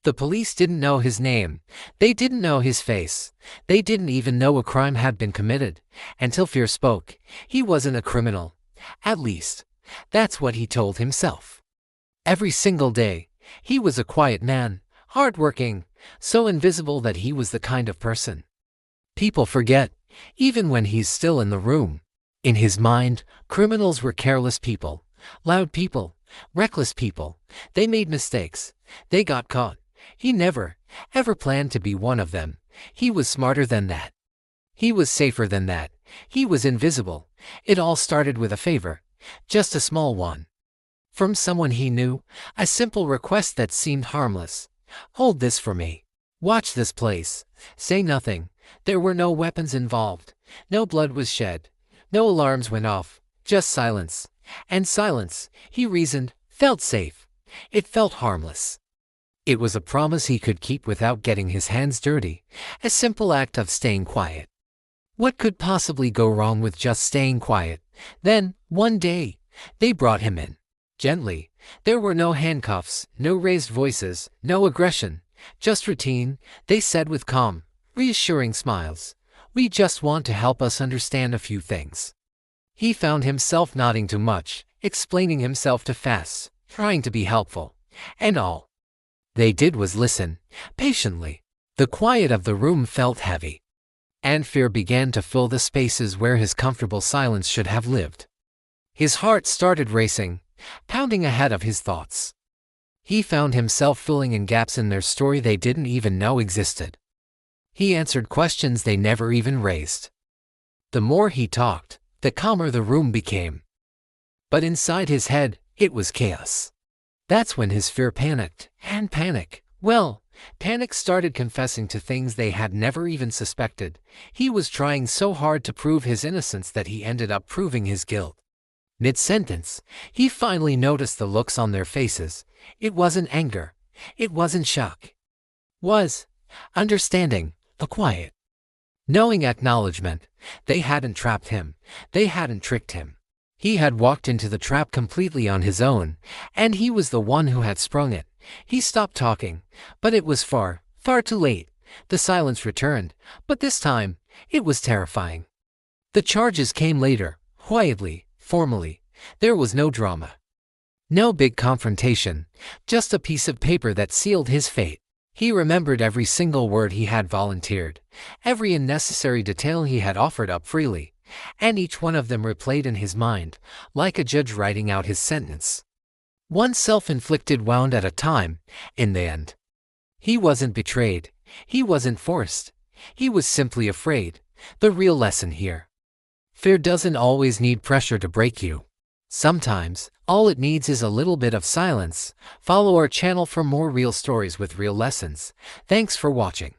The police didn't know his name. They didn't know his face. They didn't even know a crime had been committed. Until fear spoke. He wasn't a criminal. At least, that's what he told himself. Every single day, he was a quiet man, hardworking, so invisible that he was the kind of person people forget, even when he's still in the room. In his mind, criminals were careless people, loud people, reckless people. They made mistakes. They got caught. He never, ever planned to be one of them. He was smarter than that. He was safer than that. He was invisible. It all started with a favor, just a small one. From someone he knew, a simple request that seemed harmless. Hold this for me. Watch this place. Say nothing. There were no weapons involved. No blood was shed. No alarms went off. Just silence. And silence, he reasoned, felt safe. It felt harmless. It was a promise he could keep without getting his hands dirty. A simple act of staying quiet. What could possibly go wrong with just staying quiet? Then, one day, they brought him in. Gently. There were no handcuffs, no raised voices, no aggression. Just routine, they said with calm, reassuring smiles. We just want to help us understand a few things. He found himself nodding too much, explaining himself too fast, trying to be helpful. And all they did was listen, patiently. The quiet of the room felt heavy. And fear began to fill the spaces where his comfortable silence should have lived. His heart started racing, pounding ahead of his thoughts. He found himself filling in gaps in their story they didn't even know existed. He answered questions they never even raised. The more he talked, the calmer the room became. But inside his head, it was chaos. That's when his fear panicked. And panic started confessing to things they had never even suspected. He was trying so hard to prove his innocence that he ended up proving his guilt. Mid-sentence, he finally noticed the looks on their faces. It wasn't anger. It wasn't shock. Was understanding, a quiet, knowing acknowledgement. They hadn't trapped him. They hadn't tricked him. He had walked into the trap completely on his own, and he was the one who had sprung it. He stopped talking, but it was far, far too late. The silence returned, but this time, it was terrifying. The charges came later, quietly, formally. There was no drama. No big confrontation, just a piece of paper that sealed his fate. He remembered every single word he had volunteered, every unnecessary detail he had offered up freely, and each one of them replayed in his mind, like a judge writing out his sentence. One self-inflicted wound at a time. In the end, he wasn't betrayed. He wasn't forced. He was simply afraid. The real lesson here. Fear doesn't always need pressure to break you. Sometimes, all it needs is a little bit of silence. Follow our channel for more real stories with real lessons. Thanks for watching.